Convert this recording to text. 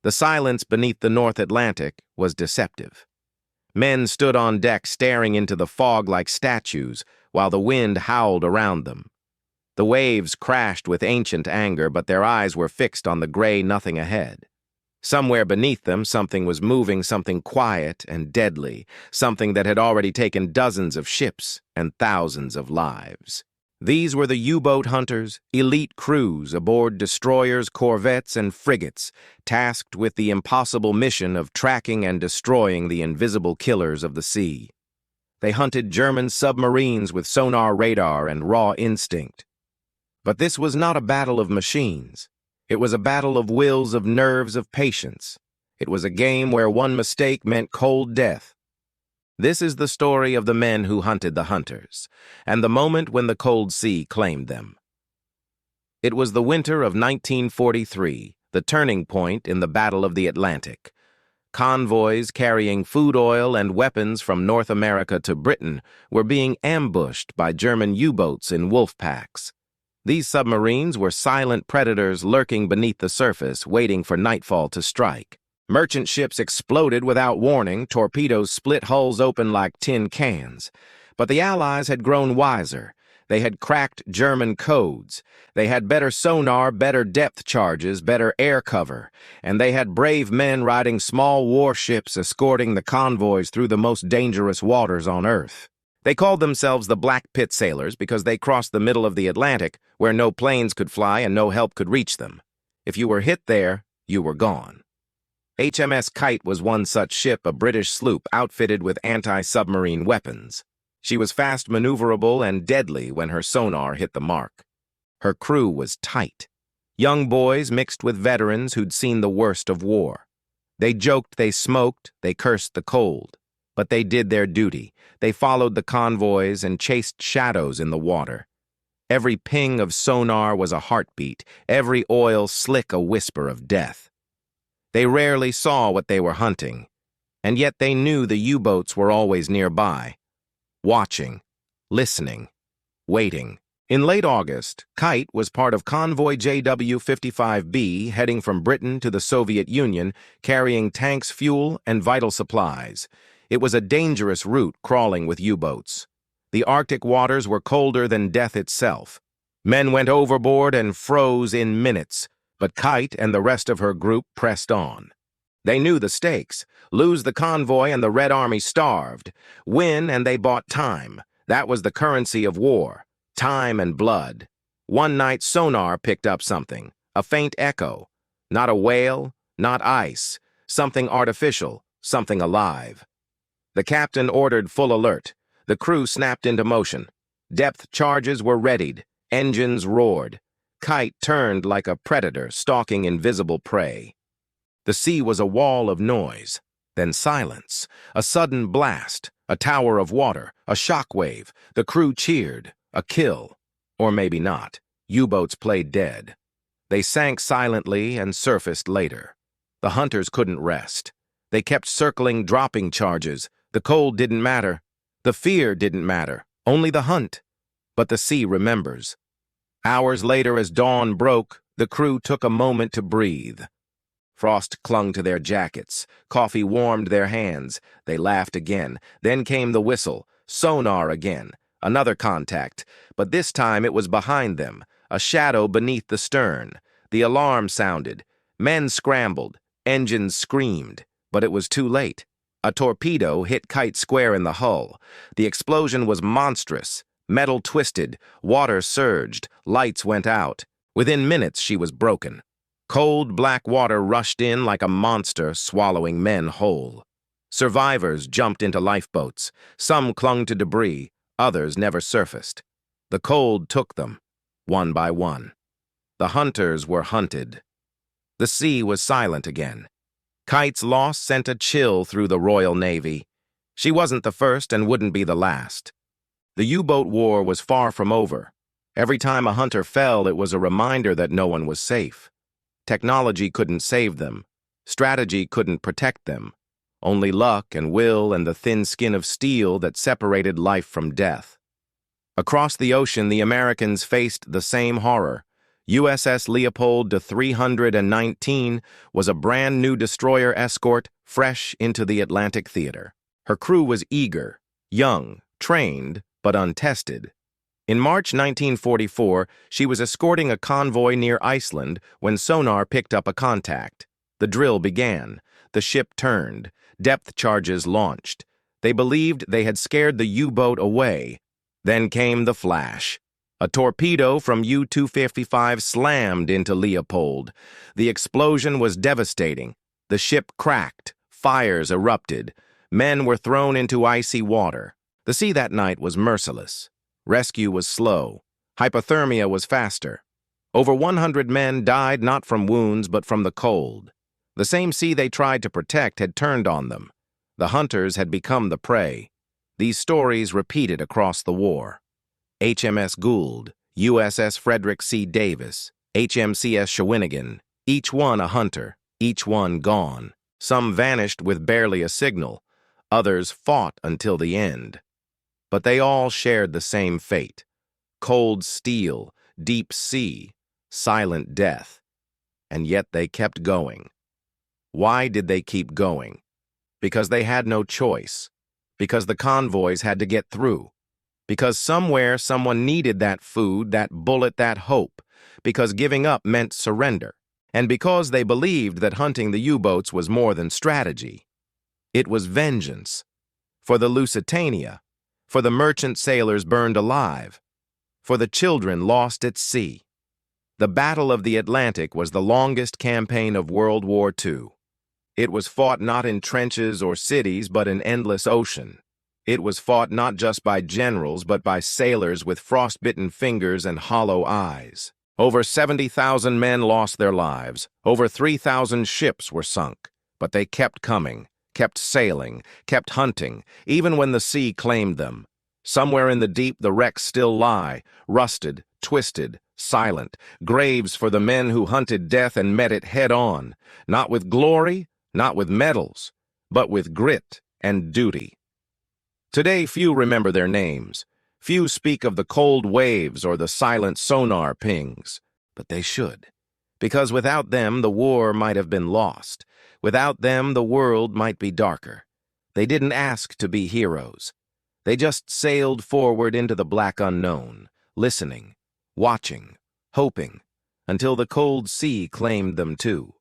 The silence beneath the North Atlantic was deceptive. Men stood on deck staring into the fog like statues while the wind howled around them. The waves crashed with ancient anger, but their eyes were fixed on the gray nothing ahead. Somewhere beneath them, something was moving, something quiet and deadly, something that had already taken dozens of ships and thousands of lives. These were the U-boat hunters, elite crews aboard destroyers, corvettes, and frigates, tasked with the impossible mission of tracking and destroying the invisible killers of the sea. They hunted German submarines with sonar radar and raw instinct. But this was not a battle of machines. It was a battle of wills, of nerves, of patience. It was a game where one mistake meant cold death. This is the story of the men who hunted the hunters, and the moment when the cold sea claimed them. It was the winter of 1943, the turning point in the Battle of the Atlantic. Convoys carrying food oil and weapons from North America to Britain were being ambushed by German U-boats in wolf packs. These submarines were silent predators lurking beneath the surface, waiting for nightfall to strike. Merchant ships exploded without warning, torpedoes split hulls open like tin cans. But the Allies had grown wiser. They had cracked German codes. They had better sonar, better depth charges, better air cover. And they had brave men riding small warships escorting the convoys through the most dangerous waters on Earth. They called themselves the Black Pit Sailors because they crossed the middle of the Atlantic where no planes could fly and no help could reach them. If you were hit there, you were gone. HMS Kite was one such ship, a British sloop outfitted with anti-submarine weapons. She was fast maneuverable and deadly when her sonar hit the mark. Her crew was tight. Young boys mixed with veterans who'd seen the worst of war. They joked, they smoked, they cursed the cold. But they did their duty. They followed the convoys and chased shadows in the water. Every ping of sonar was a heartbeat, every oil slick a whisper of death. They rarely saw what they were hunting, and yet they knew the U-boats were always nearby, watching, listening, waiting. In late August, Kite was part of convoy JW-55B heading from Britain to the Soviet Union, carrying tanks, fuel, and vital supplies. It was a dangerous route crawling with U-boats. The Arctic waters were colder than death itself. Men went overboard and froze in minutes, but Kite and the rest of her group pressed on. They knew the stakes. Lose the convoy and the Red Army starved. Win and they bought time. That was the currency of war. Time and blood. One night sonar picked up something. A faint echo. Not a whale, not ice. Something artificial, something alive. The captain ordered full alert. The crew snapped into motion. Depth charges were readied. Engines roared. Kite turned like a predator stalking invisible prey. The sea was a wall of noise, then silence, a sudden blast, a tower of water, a shockwave. The crew cheered, a kill, or maybe not. U-boats played dead. They sank silently and surfaced later. The hunters couldn't rest. They kept circling, dropping charges. The cold didn't matter. The fear didn't matter. Only the hunt. But the sea remembers. Hours later, as dawn broke, the crew took a moment to breathe. Frost clung to their jackets. Coffee warmed their hands. They laughed again. Then came the whistle. Sonar again. Another contact. But this time it was behind them, a shadow beneath the stern. The alarm sounded. Men scrambled. Engines screamed. But it was too late. A torpedo hit Kite square in the hull. The explosion was monstrous. Metal twisted. Water surged. Lights went out. Within minutes, she was broken. Cold, black water rushed in like a monster, swallowing men whole. Survivors jumped into lifeboats. Some clung to debris. Others never surfaced. The cold took them, one by one. The hunters were hunted. The sea was silent again. Kite's loss sent a chill through the Royal Navy. She wasn't the first and wouldn't be the last. The U-boat war was far from over. Every time a hunter fell, it was a reminder that no one was safe. Technology couldn't save them. Strategy couldn't protect them. Only luck and will and the thin skin of steel that separated life from death. Across the ocean, the Americans faced the same horror. USS Leopold to 319 was a brand new destroyer escort fresh into the Atlantic theater. Her crew was eager, young, trained, but untested. In March 1944, she was escorting a convoy near Iceland when sonar picked up a contact. The drill began. The ship turned. Depth charges launched. They believed they had scared the U-boat away. Then came the flash. A torpedo from U-255 slammed into Leopold. The explosion was devastating. The ship cracked. Fires erupted. Men were thrown into icy water. The sea that night was merciless. Rescue was slow. Hypothermia was faster. Over 100 men died not from wounds but from the cold. The same sea they tried to protect had turned on them. The hunters had become the prey. These stories repeated across the war. HMS Gould, USS Frederick C. Davis, HMCS Shawinigan, each one a hunter, each one gone. Some vanished with barely a signal. Others fought until the end. But they all shared the same fate. Cold steel, deep sea, silent death. And yet they kept going. Why did they keep going? Because they had no choice. Because the convoys had to get through. Because somewhere someone needed that food, that bullet, that hope. Because giving up meant surrender. And because they believed that hunting the U-boats was more than strategy. It was vengeance. For the Lusitania. For the merchant sailors burned alive. For the children lost at sea. The Battle of the Atlantic was the longest campaign of World War II. It was fought not in trenches or cities, but in endless ocean. It was fought not just by generals, but by sailors with frostbitten fingers and hollow eyes. Over 70,000 men lost their lives. Over 3,000 ships were sunk. But they kept coming, kept sailing, kept hunting, even when the sea claimed them. Somewhere in the deep, the wrecks still lie, rusted, twisted, silent, graves for the men who hunted death and met it head-on, not with glory, not with medals, but with grit and duty. Today, few remember their names. Few speak of the cold waves or the silent sonar pings, but they should. Because without them, the war might have been lost. Without them, the world might be darker. They didn't ask to be heroes. They just sailed forward into the black unknown, listening, watching, hoping, until the cold sea claimed them too.